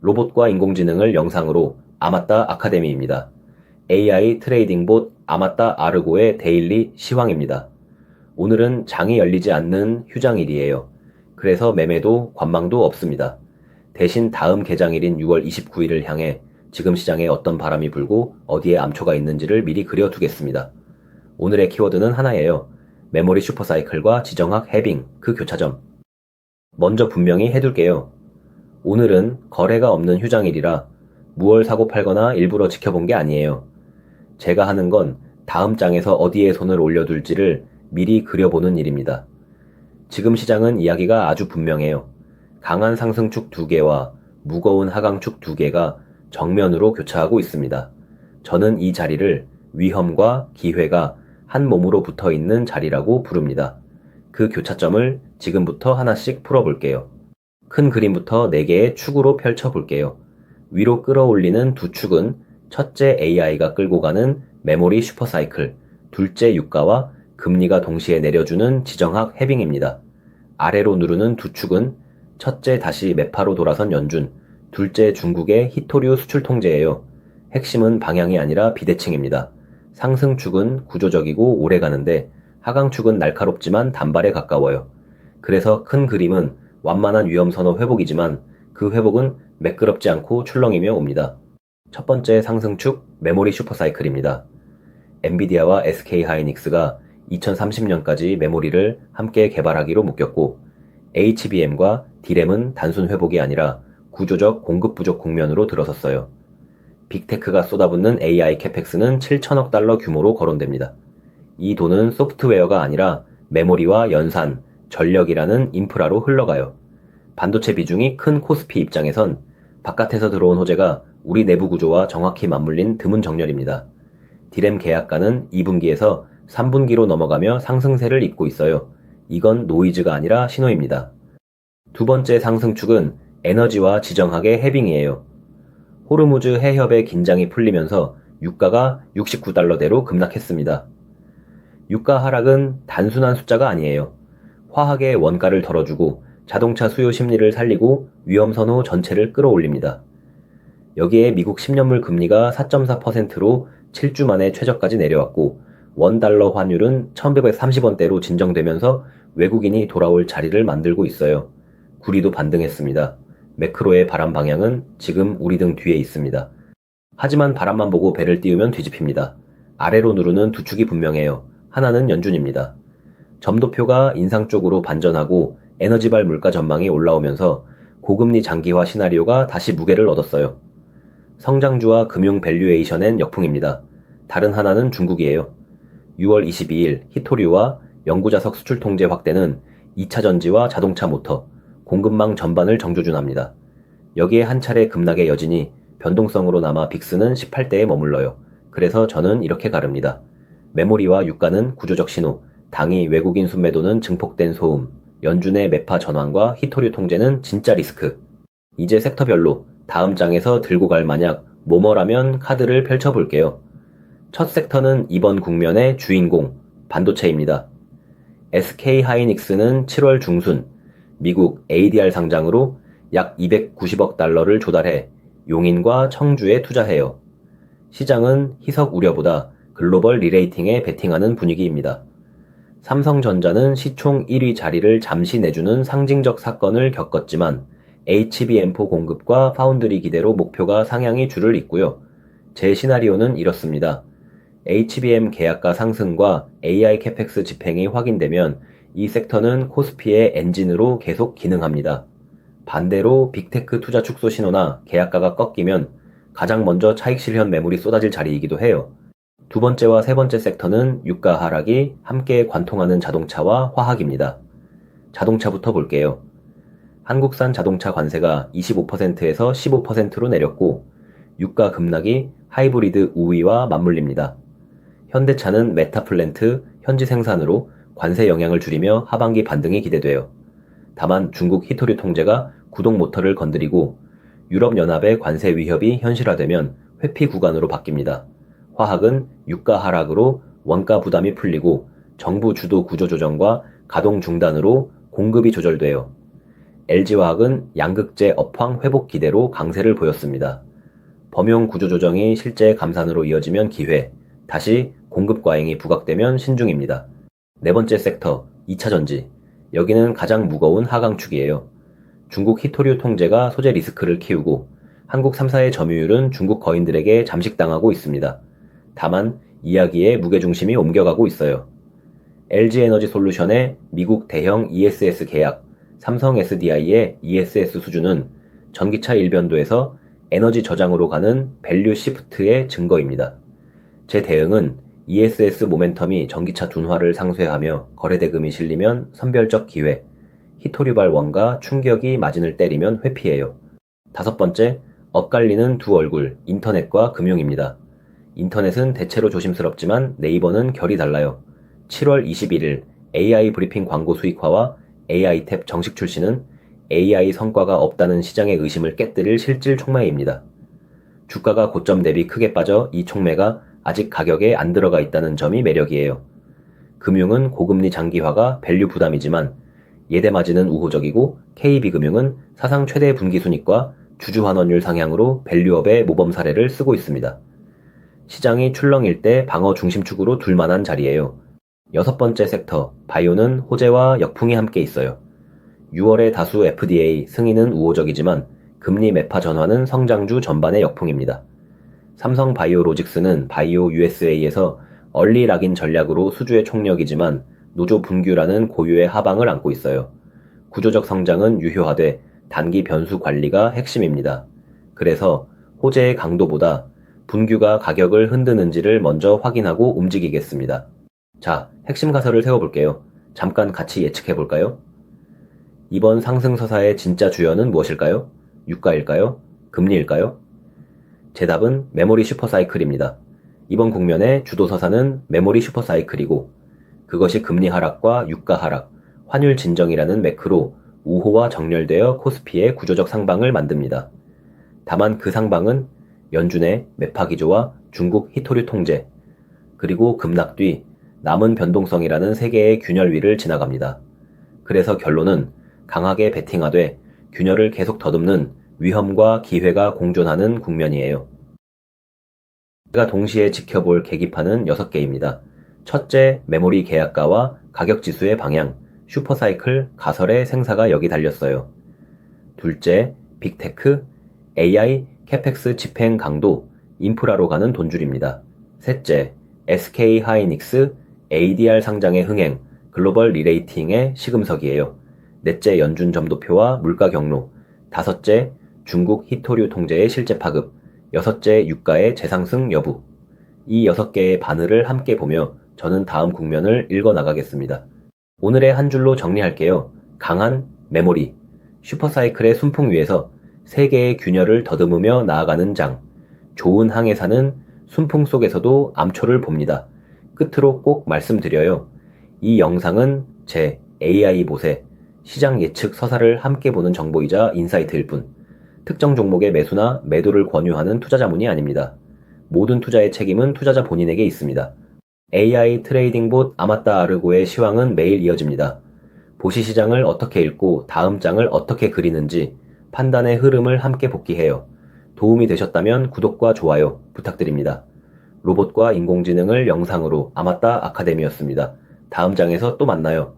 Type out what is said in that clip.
로봇과 인공지능을 영상으로 아마따 아카데미입니다. AI 트레이딩 봇 아마따 아르고의 데일리 시황입니다. 오늘은 장이 열리지 않는 휴장일이에요. 그래서 매매도 관망도 없습니다. 대신 다음 개장일인 6월 29일을 향해 지금 시장에 어떤 바람이 불고 어디에 암초가 있는지를 미리 그려두겠습니다. 오늘의 키워드는 하나예요. 메모리 슈퍼사이클과 지정학 해빙, 그 교차점. 먼저 분명히 해둘게요. 오늘은 거래가 없는 휴장일이라 무얼 사고 팔거나 일부러 지켜본 게 아니에요. 제가 하는 건 다음 장에서 어디에 손을 올려둘지를 미리 그려보는 일입니다. 지금 시장은 이야기가 아주 분명해요. 강한 상승축 2개와 무거운 하강축 2개가 정면으로 교차하고 있습니다. 저는 이 자리를 위험과 기회가 한 몸으로 붙어 있는 자리라고 부릅니다. 그 교차점을 지금부터 하나씩 풀어볼게요. 큰 그림부터 4개의 축으로 펼쳐볼게요. 위로 끌어올리는 두 축은 첫째 AI가 끌고 가는 메모리 슈퍼사이클, 둘째 유가와 금리가 동시에 내려주는 지정학 해빙입니다. 아래로 누르는 두 축은 첫째 다시 매파로 돌아선 연준, 둘째 중국의 히토류 수출 통제예요. 핵심은 방향이 아니라 비대칭입니다. 상승축은 구조적이고 오래 가는데 하강축은 날카롭지만 단발에 가까워요. 그래서 큰 그림은 완만한 위험선호 회복이지만 그 회복은 매끄럽지 않고 출렁이며 옵니다. 첫 번째 상승축 메모리 슈퍼사이클입니다. 엔비디아와 SK하이닉스가 2030년까지 메모리를 함께 개발하기로 묶였고 HBM과 D램은 단순 회복이 아니라 구조적 공급 부족 국면으로 들어섰어요. 빅테크가 쏟아붓는 AI 캐펙스는 7천억 달러 규모로 거론됩니다. 이 돈은 소프트웨어가 아니라 메모리와 연산, 전력이라는 인프라로 흘러가요. 반도체 비중이 큰 코스피 입장에선 바깥에서 들어온 호재가 우리 내부 구조와 정확히 맞물린 드문 정렬입니다. D램 계약가는 2분기에서 3분기로 넘어가며 상승세를 잇고 있어요. 이건 노이즈가 아니라 신호입니다. 두 번째 상승축은 에너지와 지정학의 해빙이에요. 호르무즈 해협의 긴장이 풀리면서 유가가 69달러대로 급락했습니다. 유가 하락은 단순한 숫자가 아니에요. 화학의 원가를 덜어주고 자동차 수요 심리를 살리고 위험선호 전체를 끌어올립니다. 여기에 미국 10년물 금리가 4.4%로 7주 만에 최저까지 내려왔고 원달러 환율은 1930원대로 진정되면서 외국인이 돌아올 자리를 만들고 있어요. 구리도 반등했습니다. 매크로의 바람 방향은 지금 우리 등 뒤에 있습니다. 하지만 바람만 보고 배를 띄우면 뒤집힙니다. 아래로 누르는 두 축이 분명해요. 하나는 연준입니다. 점도표가 인상 쪽으로 반전하고 에너지발 물가 전망이 올라오면서 고금리 장기화 시나리오가 다시 무게를 얻었어요. 성장주와 금융 밸류에이션엔 역풍입니다. 다른 하나는 중국이에요. 6월 22일 히토류와 영구자석 수출 통제 확대는 2차 전지와 자동차 모터, 공급망 전반을 정조준합니다. 여기에 한 차례 급락의 여진이 변동성으로 남아 빅스는 18대에 머물러요. 그래서 저는 이렇게 가릅니다. 메모리와 유가는 구조적 신호, 당이 외국인 순매도는 증폭된 소음, 연준의 매파 전환과 히토류 통제는 진짜 리스크. 이제 섹터별로 다음 장에서 들고 갈 만약 뭐뭐라면 카드를 펼쳐볼게요. 첫 섹터는 이번 국면의 주인공, 반도체입니다. SK하이닉스는 7월 중순 미국 ADR 상장으로 약 290억 달러를 조달해 용인과 청주에 투자해요. 시장은 희석 우려보다 글로벌 리레이팅에 베팅하는 분위기입니다. 삼성전자는 시총 1위 자리를 잠시 내주는 상징적 사건을 겪었지만 HBM4 공급과 파운드리 기대로 목표가 상향이 줄을 잇고요. 제 시나리오는 이렇습니다. HBM 계약가 상승과 AI 캐펙스 집행이 확인되면 이 섹터는 코스피의 엔진으로 계속 기능합니다. 반대로 빅테크 투자 축소 신호나 계약가가 꺾이면 가장 먼저 차익 실현 매물이 쏟아질 자리이기도 해요. 두 번째와 세 번째 섹터는 유가 하락이 함께 관통하는 자동차와 화학입니다. 자동차부터 볼게요. 한국산 자동차 관세가 25%에서 15%로 내렸고 유가 급락이 하이브리드 우위와 맞물립니다. 현대차는 메타플랜트 현지 생산으로 관세 영향을 줄이며 하반기 반등이 기대돼요. 다만 중국 히토류 통제가 구동 모터를 건드리고 유럽연합의 관세 위협이 현실화되면 회피 구간으로 바뀝니다. 화학은 유가 하락으로 원가 부담이 풀리고 정부 주도 구조조정과 가동 중단으로 공급이 조절돼요. LG화학은 양극재 업황 회복 기대로 강세를 보였습니다. 범용 구조조정이 실제 감산으로 이어지면 기회, 다시 공급 과잉이 부각되면 신중입니다. 네 번째 섹터, 2차전지. 여기는 가장 무거운 하강축이에요. 중국 히토류 통제가 소재 리스크를 키우고 한국 3사의 점유율은 중국 거인들에게 잠식당하고 있습니다. 다만 이야기의 무게중심이 옮겨가고 있어요. LG에너지솔루션의 미국 대형 ESS 계약, 삼성 SDI의 ESS 수주는 전기차 일변도에서 에너지 저장으로 가는 밸류 시프트의 증거입니다. 제 대응은 ESS 모멘텀이 전기차 둔화를 상쇄하며 거래대금이 실리면 선별적 기회, 히토류발 원가 충격이 마진을 때리면 회피해요. 다섯 번째, 엇갈리는 두 얼굴, 인터넷과 금융입니다. 인터넷은 대체로 조심스럽지만 네이버는 결이 달라요. 7월 21일 AI 브리핑 광고 수익화와 AI 탭 정식 출시는 AI 성과가 없다는 시장의 의심을 깨뜨릴 실질 촉매입니다. 주가가 고점 대비 크게 빠져 이 촉매가 아직 가격에 안 들어가 있다는 점이 매력이에요. 금융은 고금리 장기화가 밸류 부담이지만 예대 마진은 우호적이고 KB금융은 사상 최대 분기순이익과 주주환원율 상향으로 밸류업의 모범 사례를 쓰고 있습니다. 시장이 출렁일 때 방어 중심축으로 둘만한 자리예요. 여섯 번째 섹터, 바이오는 호재와 역풍이 함께 있어요. 6월에 다수 FDA 승인은 우호적이지만 금리 매파 전환은 성장주 전반의 역풍입니다. 삼성 바이오로직스는 바이오 USA에서 얼리 락인 전략으로 수주의 총력이지만 노조 분규라는 고유의 하방을 안고 있어요. 구조적 성장은 유효화돼 단기 변수 관리가 핵심입니다. 그래서 호재의 강도보다 분규가 가격을 흔드는지를 먼저 확인하고 움직이겠습니다. 자, 핵심 가설을 세워볼게요. 잠깐 같이 예측해볼까요? 이번 상승서사의 진짜 주연은 무엇일까요? 유가일까요? 금리일까요? 제 답은 메모리 슈퍼사이클입니다. 이번 국면의 주도서사는 메모리 슈퍼사이클이고 그것이 금리 하락과 유가 하락, 환율 진정이라는 매크로 우호와 정렬되어 코스피의 구조적 상방을 만듭니다. 다만 그 상방은 연준의 매파 기조와 중국 히토류 통제, 그리고 급락 뒤 남은 변동성이라는 세 개의 균열 위를 지나갑니다. 그래서 결론은 강하게 베팅하되 균열을 계속 더듬는 위험과 기회가 공존하는 국면이에요. 제가 동시에 지켜볼 계기판은 6개입니다. 첫째, 메모리 계약가와 가격지수의 방향, 슈퍼사이클, 가설의 생사가 여기 달렸어요. 둘째, 빅테크, AI, 캐펙스 집행 강도, 인프라로 가는 돈줄입니다. 셋째, SK 하이닉스, ADR 상장의 흥행, 글로벌 리레이팅의 시금석이에요. 넷째, 연준 점도표와 물가 경로. 다섯째, 중국 히토류 통제의 실제 파급. 여섯째, 유가의 재상승 여부. 이 6개의 바늘을 함께 보며 저는 다음 국면을 읽어나가겠습니다. 오늘의 한 줄로 정리할게요. 강한 메모리, 슈퍼사이클의 순풍 위에서 3개의 균열을 더듬으며 나아가는 장. 좋은 항해사는 순풍 속에서도 암초를 봅니다. 끝으로 꼭 말씀드려요. 이 영상은 제 AI 보세, 시장 예측 서사를 함께 보는 정보이자 인사이트일 뿐, 특정 종목의 매수나 매도를 권유하는 투자자문이 아닙니다. 모든 투자의 책임은 투자자 본인에게 있습니다. AI 트레이딩 봇 아마따 아르고의 시황은 매일 이어집니다. 보시 시장을 어떻게 읽고 다음 장을 어떻게 그리는지 판단의 흐름을 함께 복기해요. 도움이 되셨다면 구독과 좋아요 부탁드립니다. 로봇과 인공지능을 영상으로 아마따 아카데미였습니다. 다음 장에서 또 만나요.